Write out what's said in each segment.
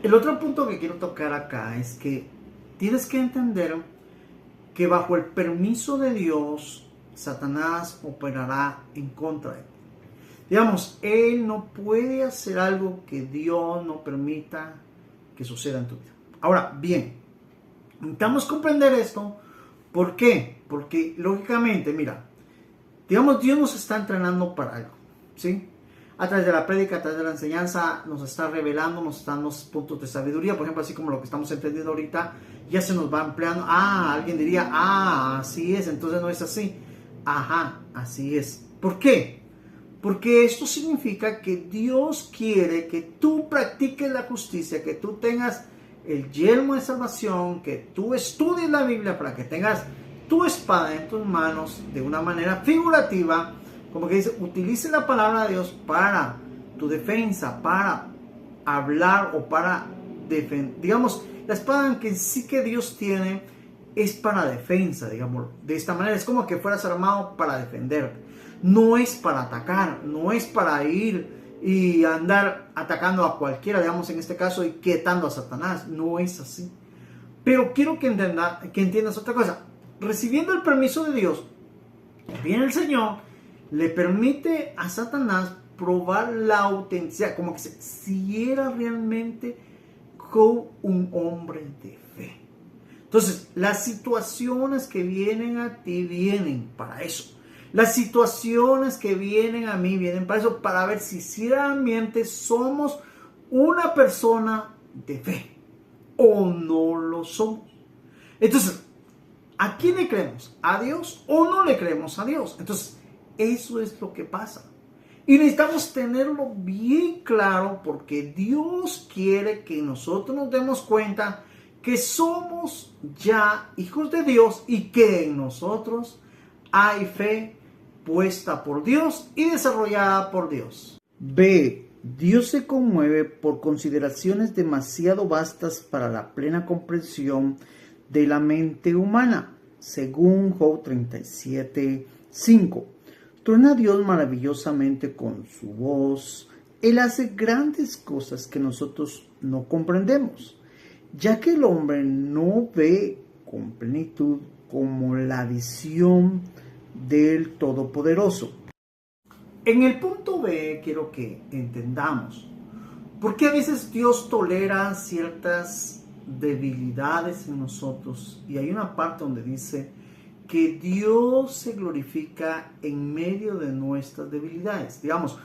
El otro punto que quiero tocar acá es que tienes que entender que bajo el permiso de Dios, Satanás operará en contra de ti. Digamos, él no puede hacer algo que Dios no permita que suceda en tu vida. Ahora, bien, necesitamos comprender esto. ¿Por qué? Porque, lógicamente, mira, digamos, Dios nos está entrenando para algo, ¿sí? A través de la prédica, a través de la enseñanza, nos está revelando, nos está dando puntos de sabiduría, por ejemplo, así como lo que estamos entendiendo ahorita, ya se nos va ampliando. Alguien diría, así es, entonces no es así. Ajá, así es. ¿Por qué? Porque esto significa que Dios quiere que tú practiques la justicia, que tú tengas el yelmo de salvación, que tú estudies la Biblia para que tengas tu espada en tus manos de una manera figurativa, como que dice, utilice la palabra de Dios para tu defensa, para hablar o para defender. Digamos, la espada que sí que Dios tiene es para defensa, digamos, de esta manera. Es como que fueras armado para defenderte. No es para atacar, no es para ir y andar atacando a cualquiera, digamos en este caso, y quietando a Satanás. No es así. Pero quiero que entiendas otra cosa. Recibiendo el permiso de Dios, viene el Señor, le permite a Satanás probar la autenticidad, como que si era realmente un hombre de fe. Entonces, las situaciones que vienen a ti vienen para eso. Las situaciones que vienen a mí vienen para eso, para ver si realmente somos una persona de fe o no lo somos. Entonces, ¿a quién le creemos? ¿A Dios o no le creemos a Dios? Entonces, eso es lo que pasa. Y necesitamos tenerlo bien claro porque Dios quiere que nosotros nos demos cuenta que somos ya hijos de Dios y que en nosotros hay fe puesta por Dios y desarrollada por Dios. B. Dios se conmueve por consideraciones demasiado vastas para la plena comprensión de la mente humana, según Job 37:5. Truena Dios maravillosamente con su voz. Él hace grandes cosas que nosotros no comprendemos, ya que el hombre no ve con plenitud como la visión del Todopoderoso. En el punto B quiero que entendamos por qué a veces Dios tolera ciertas debilidades en nosotros, y hay una parte donde dice que Dios se glorifica en medio de nuestras debilidades. Digamos,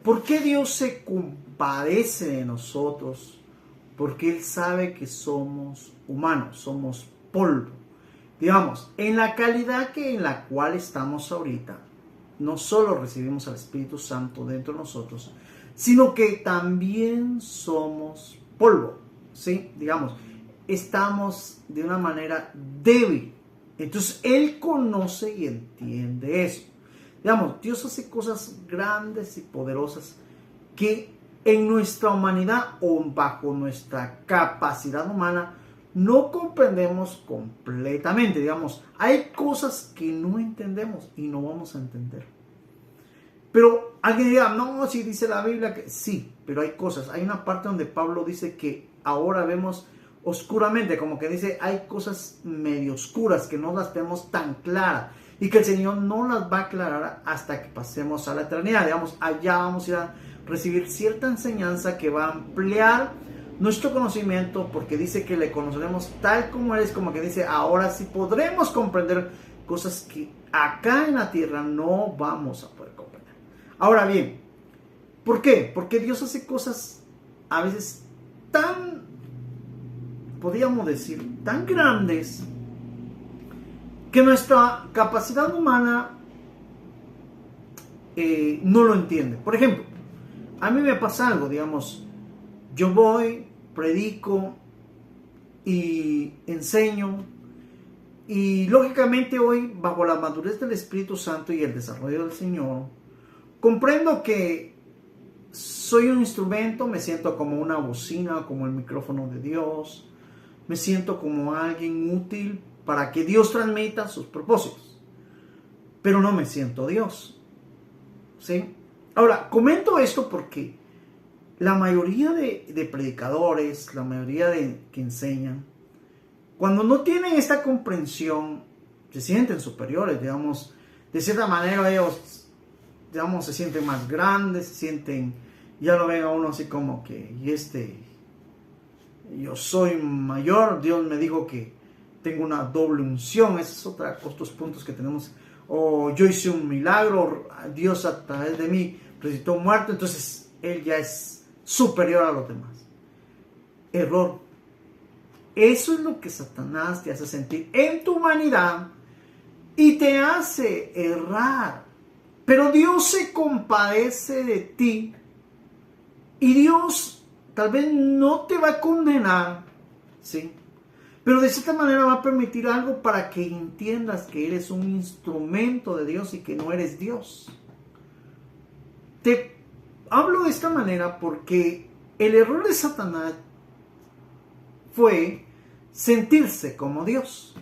¿por qué Dios se compadece de nosotros? Porque Él sabe que somos humanos, somos polvo. Digamos, en la calidad en la cual estamos ahorita, no solo recibimos al Espíritu Santo dentro de nosotros, sino que también somos polvo, ¿sí? Digamos, estamos de una manera débil. Entonces, Él conoce y entiende eso. Digamos, Dios hace cosas grandes y poderosas que en nuestra humanidad o bajo nuestra capacidad humana no comprendemos completamente. Digamos, hay cosas que no entendemos y no vamos a entender. Pero alguien dirá, no, si dice la Biblia que sí, pero hay cosas. Hay una parte donde Pablo dice que ahora vemos oscuramente, como que dice, hay cosas medio oscuras que no las vemos tan claras y que el Señor no las va a aclarar hasta que pasemos a la eternidad. Digamos, allá vamos a ir a recibir cierta enseñanza que va a ampliar nuestro conocimiento, porque dice que le conoceremos tal como Él es, como que dice, ahora sí podremos comprender cosas que acá en la tierra no vamos a poder comprender. Ahora bien, ¿por qué? Porque Dios hace cosas a veces tan, podríamos decir, tan grandes que nuestra capacidad humana no lo entiende. Por ejemplo, a mí me pasa algo, digamos, yo voy, predico y enseño, y lógicamente hoy, bajo la madurez del Espíritu Santo y el desarrollo del Señor, comprendo que soy un instrumento, me siento como una bocina, como el micrófono de Dios, me siento como alguien útil para que Dios transmita sus propósitos, pero no me siento Dios, ¿sí? Ahora, comento esto porque la mayoría de predicadores, la mayoría de que enseñan, cuando no tienen esta comprensión, se sienten superiores, digamos, de cierta manera ellos, digamos, se sienten más grandes, se sienten, ya lo ven a uno así como que, yo soy mayor, Dios me dijo que tengo una doble unción, ese es otros puntos que tenemos, o yo hice un milagro, Dios a través de mí resucitó un muerto, entonces Él ya es superior a los demás. Error. Eso es lo que Satanás te hace sentir en tu humanidad y te hace errar. Pero Dios se compadece de ti y Dios tal vez no te va a condenar, ¿sí? Pero de cierta manera va a permitir algo para que entiendas que eres un instrumento de Dios y que no eres Dios. Te hablo de esta manera porque el error de Satanás fue sentirse como Dios.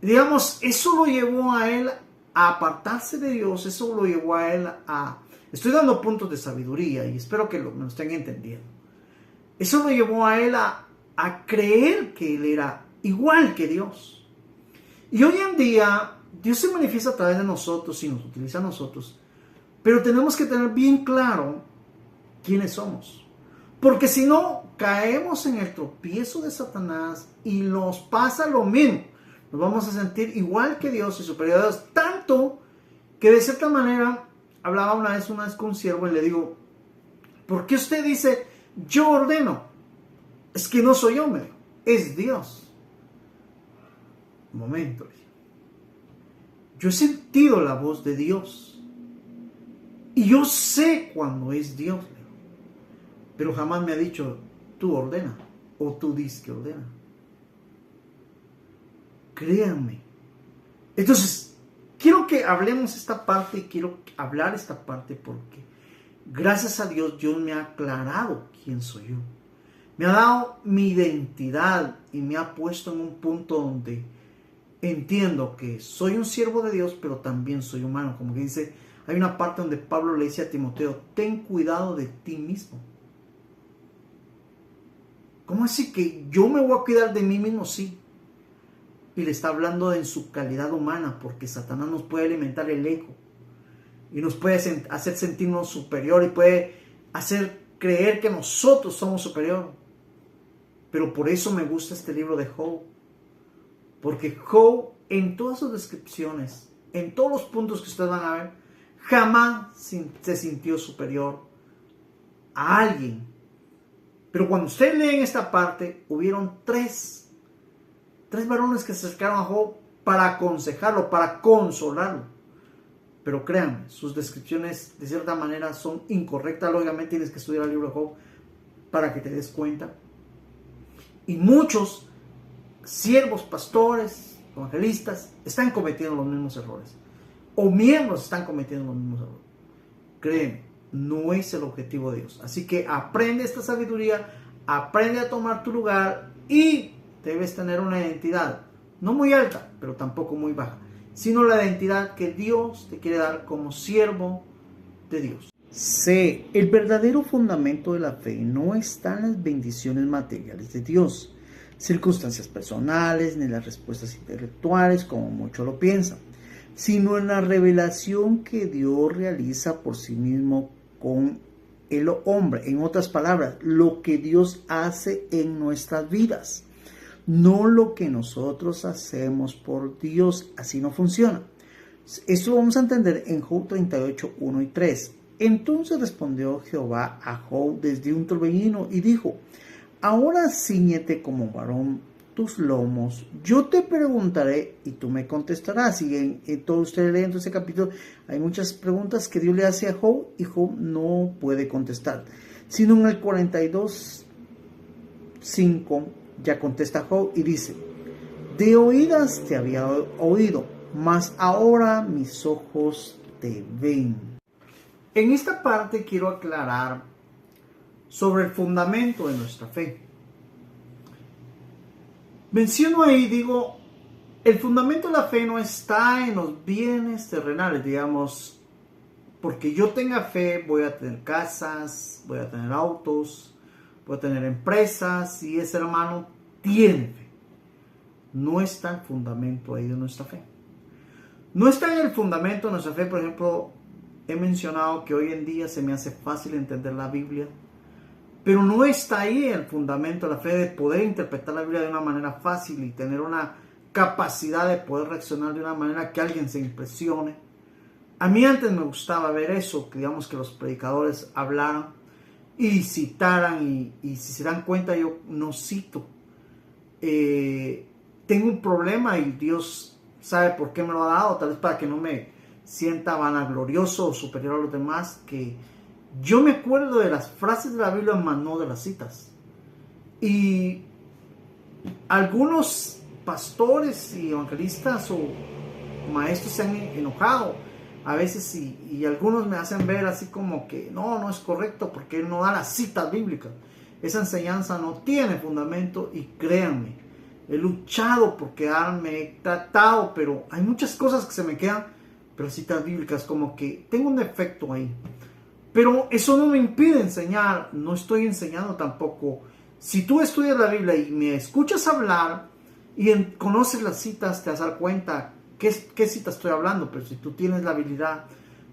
Digamos, eso lo llevó a él a apartarse de Dios, eso lo llevó a él a... Estoy dando puntos de sabiduría y espero que me lo estén entendiendo. Eso lo llevó a él a creer que él era igual que Dios. Y hoy en día, Dios se manifiesta a través de nosotros y nos utiliza a nosotros, pero tenemos que tener bien claro quiénes somos. Porque si no, caemos en el tropiezo de Satanás y nos pasa lo mismo. Nos vamos a sentir igual que Dios y superior a Dios. Tanto que de cierta manera, hablaba una vez con un siervo y le digo, ¿por qué usted dice, yo ordeno? Es que no soy yo, es Dios. Un momento. Yo he sentido la voz de Dios. Y yo sé cuando es Dios. Pero jamás me ha dicho, tú ordena, o tú dices que ordena. Créanme. Entonces, quiero que hablemos esta parte y quiero hablar esta parte porque gracias a Dios me ha aclarado quién soy yo. Me ha dado mi identidad y me ha puesto en un punto donde entiendo que soy un siervo de Dios, pero también soy humano. Como que dice, hay una parte donde Pablo le dice a Timoteo, ten cuidado de ti mismo. ¿Cómo así que yo me voy a cuidar de mí mismo? Sí. Y le está hablando en su calidad humana, porque Satanás nos puede alimentar el ego y nos puede hacer sentirnos superior y puede hacer creer que nosotros somos superior. Pero por eso me gusta este libro de Job, porque Job en todas sus descripciones, en todos los puntos que ustedes van a ver, jamás se sintió superior a alguien. Pero cuando ustedes leen esta parte, hubieron tres varones que se acercaron a Job para aconsejarlo, para consolarlo. Pero créanme, sus descripciones de cierta manera son incorrectas. Lógicamente tienes que estudiar el libro de Job para que te des cuenta. Y muchos siervos, pastores, evangelistas están cometiendo los mismos errores. O miembros están cometiendo los mismos errores. Créeme, no es el objetivo de Dios. Así que aprende esta sabiduría, aprende a tomar tu lugar y debes tener una identidad, no muy alta, pero tampoco muy baja, sino la identidad que Dios te quiere dar como siervo de Dios. C. El verdadero fundamento de la fe no está en las bendiciones materiales de Dios, circunstancias personales, ni las respuestas intelectuales, como muchos lo piensan, sino en la revelación que Dios realiza por sí mismo con el hombre. En otras palabras, lo que Dios hace en nuestras vidas. No lo que nosotros hacemos por Dios, así no funciona. Esto lo vamos a entender en Job 38, 1 y 3. Entonces respondió Jehová a Job desde un torbellino y dijo, ahora ciñete como varón tus lomos, yo te preguntaré y tú me contestarás. Y en todo usted leyendo ese capítulo hay muchas preguntas que Dios le hace a Job y Job no puede contestar, sino en el 42, 5 ya contesta Job y dice, de oídas te había oído, mas ahora mis ojos te ven. En esta parte quiero aclarar sobre el fundamento de nuestra fe. Menciono ahí, digo, el fundamento de la fe no está en los bienes terrenales, digamos, porque yo tenga fe, voy a tener casas, voy a tener autos, voy a tener empresas, y ese hermano tiene fe. No está el fundamento ahí de nuestra fe. No está en el fundamento de nuestra fe. Por ejemplo, he mencionado que hoy en día se me hace fácil entender la Biblia, pero no está ahí el fundamento de la fe, de poder interpretar la Biblia de una manera fácil y tener una capacidad de poder reaccionar de una manera que alguien se impresione. A mí antes me gustaba ver eso, que digamos que los predicadores hablaran y citaran, y si se dan cuenta yo no cito. Tengo un problema y Dios sabe por qué me lo ha dado, tal vez para que no me sienta vanaglorioso o superior a los demás, que yo me acuerdo de las frases de la Biblia, más no de las citas. Y algunos pastores y evangelistas o maestros se han enojado a veces, y algunos me hacen ver así como que no es correcto porque él no da las citas bíblicas. Esa enseñanza no tiene fundamento, y créanme, he luchado por quedarme, he tratado, pero hay muchas cosas que se me quedan, pero citas bíblicas como que tengo un defecto ahí. Pero eso no me impide enseñar, no estoy enseñando tampoco. Si tú estudias la Biblia y me escuchas hablar y conoces las citas, te vas a dar cuenta qué cita estoy hablando. Pero si tú tienes la habilidad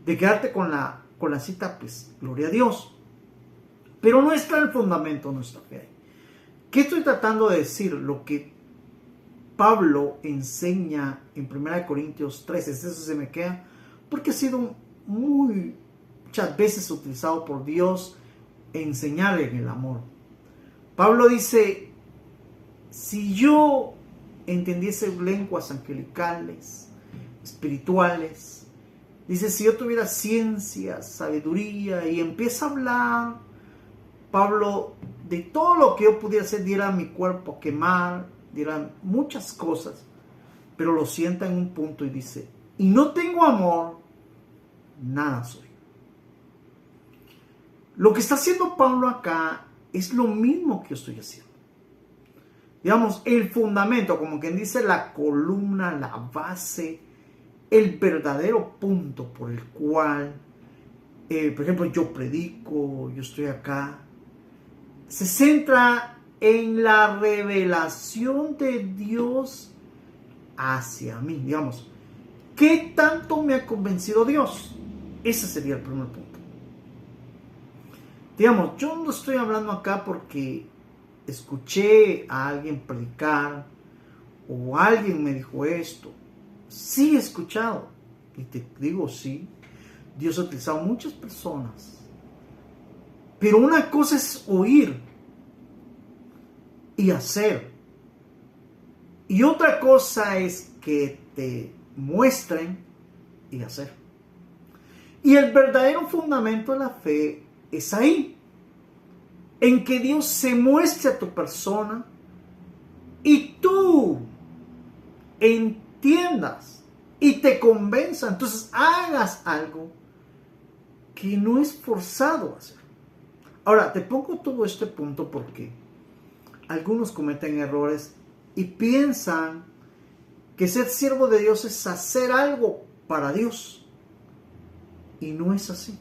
de quedarte con la cita, pues gloria a Dios. Pero no está el fundamento de nuestra fe. ¿Qué estoy tratando de decir? Lo que Pablo enseña en 1 Corintios 13, eso se me queda, porque ha sido muchas veces utilizado por Dios en enseñar en el amor. Pablo dice, si yo entendiese lenguas angelicales, espirituales, dice, si yo tuviera ciencia, sabiduría, y empieza a hablar, Pablo, de todo lo que yo pudiera hacer, diera mi cuerpo a quemar, diera muchas cosas, pero lo sienta en un punto y dice, y no tengo amor, nada soy. Lo que está haciendo Pablo acá es lo mismo que yo estoy haciendo. Digamos, el fundamento, como quien dice, la columna, la base, el verdadero punto por el cual, por ejemplo, yo predico, yo estoy acá, se centra en la revelación de Dios hacia mí. Digamos, ¿qué tanto me ha convencido Dios? Ese sería el primer punto. Digamos, yo no estoy hablando acá porque escuché a alguien predicar o alguien me dijo esto. Sí he escuchado, y te digo sí, Dios ha utilizado muchas personas. Pero una cosa es oír y hacer, y otra cosa es que te muestren y hacer. Y el verdadero fundamento de la fe es ahí, en que Dios se muestre a tu persona y tú entiendas y te convenza, entonces hagas algo que no es forzado a hacer. Ahora, te pongo todo este punto porque algunos cometen errores y piensan que ser siervo de Dios es hacer algo para Dios, y no es así.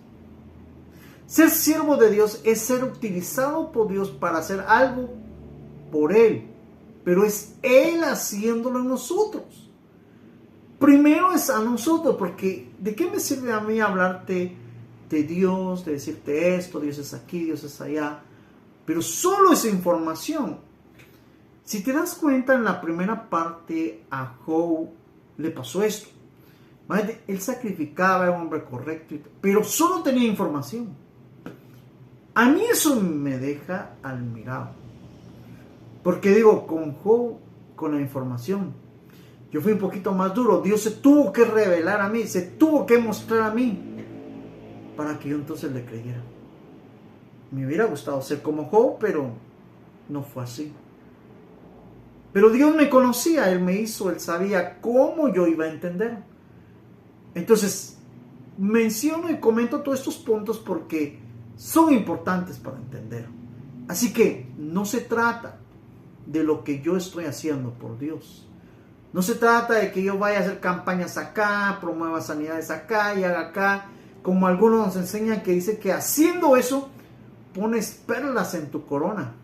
Ser siervo de Dios es ser utilizado por Dios para hacer algo por Él, pero es Él haciéndolo en nosotros. Primero es a nosotros, porque ¿de qué me sirve a mí hablarte de Dios, de decirte esto, Dios es aquí, Dios es allá, pero solo esa información? Si te das cuenta, en la primera parte a Job le pasó esto. Él sacrificaba, era un hombre correcto, pero solo tenía información. A mí eso me deja admirado, porque digo, con Job, con la información, yo fui un poquito más duro. Dios se tuvo que revelar a mí, se tuvo que mostrar a mí, para que yo entonces le creyera. Me hubiera gustado ser como Job, pero no fue así. Pero Dios me conocía, Él me hizo, Él sabía cómo yo iba a entender. Entonces, menciono y comento todos estos puntos porque son importantes para entender. Así que no se trata de lo que yo estoy haciendo por Dios. No se trata de que yo vaya a hacer campañas acá, promueva sanidades acá y haga acá. como algunos nos enseñan, que dice que haciendo eso pones perlas en tu corona.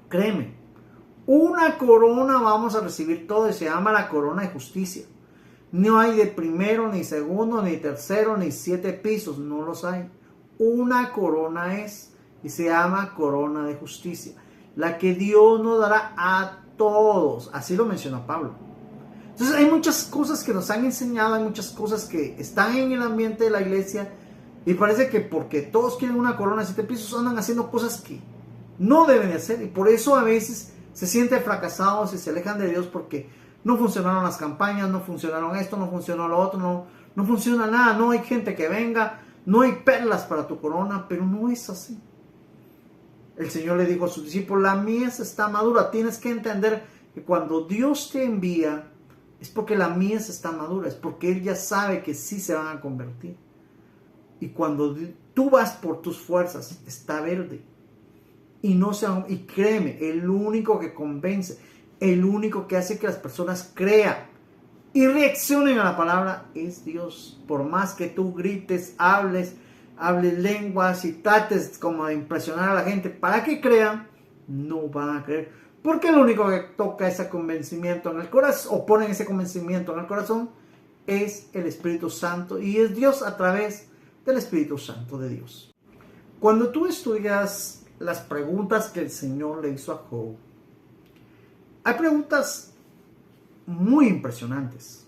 Créeme, una corona vamos a recibir todo y se llama la corona de justicia. No hay de primero, ni segundo, ni tercero, ni 7 pisos, no los hay. Una corona es y se llama corona de justicia, la que Dios nos dará a todos. Así lo menciona Pablo. Entonces hay muchas cosas que nos han enseñado, hay muchas cosas que están en el ambiente de la iglesia y parece que porque todos quieren una corona de 7 pisos andan haciendo cosas que no deben de hacer, y por eso a veces se sienten fracasados y se alejan de Dios porque no funcionaron las campañas, no funcionaron esto, no funcionó lo otro, no funciona nada, no hay gente que venga, no hay perlas para tu corona, pero no es así. El Señor le dijo a sus discípulos, la mies está madura. Tienes que entender que cuando Dios te envía es porque la mies está madura, es porque Él ya sabe que sí se van a convertir. Y cuando tú vas por tus fuerzas, está verde. Y créeme, el único que convence, el único que hace que las personas crean y reaccionen a la palabra es Dios. Por más que tú grites, hables lenguas y trates como de impresionar a la gente para que crean, no van a creer. Porque lo único que toca ese convencimiento en el corazón, o ponen ese convencimiento en el corazón, es el Espíritu Santo, y es Dios a través del Espíritu Santo de Dios. Cuando tú estudias las preguntas que el Señor le hizo a Job, hay preguntas muy impresionantes.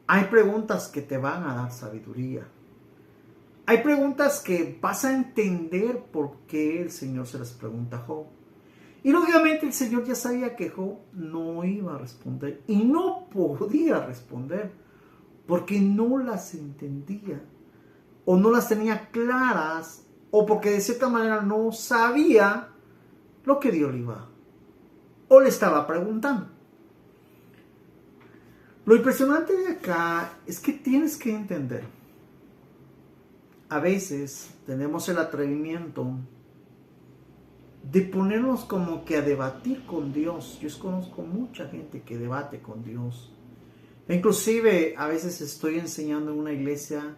Hay preguntas que te van a dar sabiduría. Hay preguntas que vas a entender por qué el Señor se las pregunta a Job. Y lógicamente el Señor ya sabía que Job no iba a responder y no podía responder porque no las entendía o no las tenía claras, o porque de cierta manera no sabía lo que Dios le iba o le estaba preguntando. Lo impresionante de acá es que tienes que entender. A veces tenemos el atrevimiento de ponernos como que a debatir con Dios. Yo conozco mucha gente que debate con Dios. Inclusive a veces estoy enseñando en una iglesia,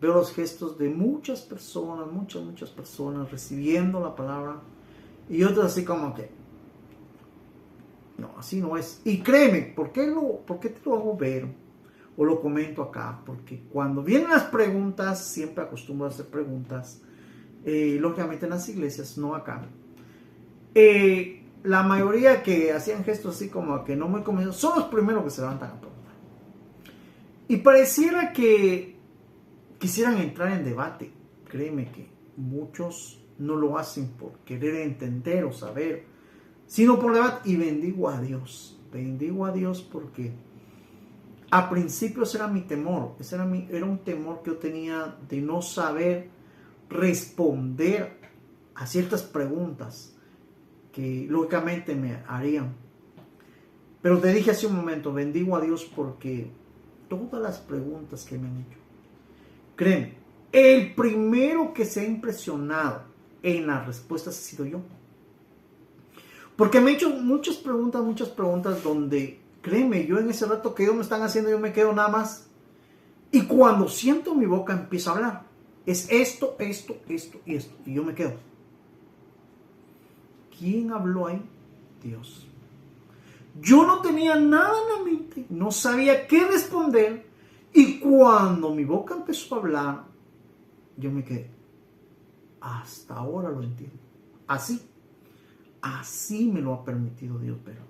veo los gestos de muchas personas recibiendo la palabra, y otros así como que no, así no es. Y créeme, ¿por qué te lo hago ver o lo comento acá? Porque cuando vienen las preguntas, siempre acostumbro a hacer preguntas, lógicamente en las iglesias, no acá. La mayoría que hacían gestos así como que no muy convencidos son los primeros que se levantan a preguntar. Y pareciera que quisieran entrar en debate. Créeme que muchos no lo hacen por querer entender o saber, sino por debate. Y bendigo a Dios porque a principios era mi temor, era un temor que yo tenía de no saber responder a ciertas preguntas que lógicamente me harían. Pero te dije hace un momento, bendigo a Dios porque todas las preguntas que me han hecho, créeme, el primero que se ha impresionado en las respuestas ha sido yo. Porque me he hecho muchas preguntas donde, créeme, yo en ese rato que ellos me están haciendo, yo me quedo nada más. Y cuando siento mi boca empiezo a hablar. Es esto y esto. Y yo me quedo. ¿Quién habló ahí? Dios. Yo no tenía nada en la mente, no sabía qué responder. Y cuando mi boca empezó a hablar, yo me quedé. Hasta ahora lo entiendo. Así me lo ha permitido Dios, pero.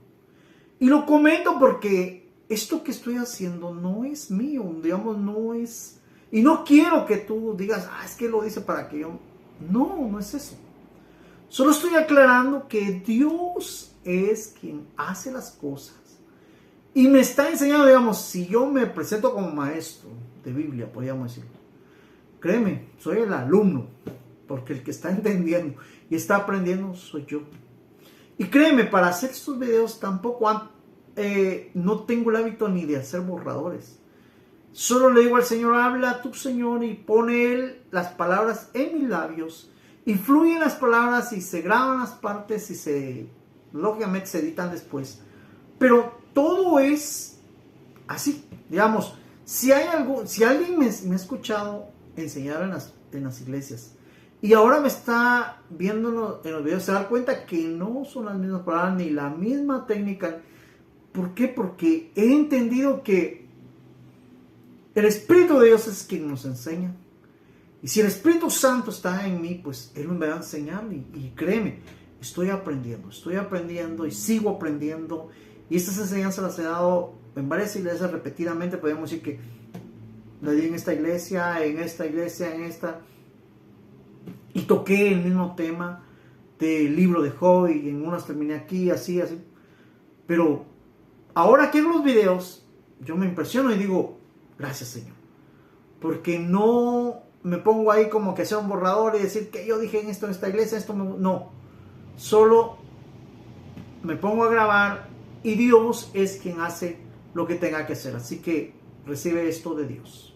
Y lo comento porque esto que estoy haciendo no es mío, digamos, no es. Y no quiero que tú digas, es que lo dice para que yo. No es eso. Solo estoy aclarando que Dios es quien hace las cosas. Y me está enseñando, digamos, si yo me presento como maestro de Biblia, podríamos decirlo. Créeme, soy el alumno, porque el que está entendiendo y está aprendiendo soy yo. Y créeme, para hacer estos videos tampoco no tengo el hábito ni de hacer borradores. Solo le digo al Señor, habla tú, Señor, y pone Él las palabras en mis labios. Y fluyen las palabras y se graban las partes y lógicamente se editan después. Pero todo es así. Digamos, si alguien me ha escuchado enseñar en las iglesias. Y ahora me está viendo en los videos, se da cuenta que no son las mismas palabras ni la misma técnica. ¿Por qué? Porque he entendido que el Espíritu de Dios es quien nos enseña. Y si el Espíritu Santo está en mí, pues Él me va a enseñar. Y créeme, estoy aprendiendo y sigo aprendiendo. Y estas enseñanzas las he dado en varias iglesias repetidamente. Podemos decir que la di en esta iglesia, en esta. Y toqué el mismo tema del libro de Job y en unas terminé aquí, así. Pero ahora que hago los videos, yo me impresiono y digo, gracias Señor. Porque no me pongo ahí como que sea un borrador y decir que yo dije en esto en esta iglesia, no. Solo me pongo a grabar y Dios es quien hace lo que tenga que hacer. Así que recibe esto de Dios.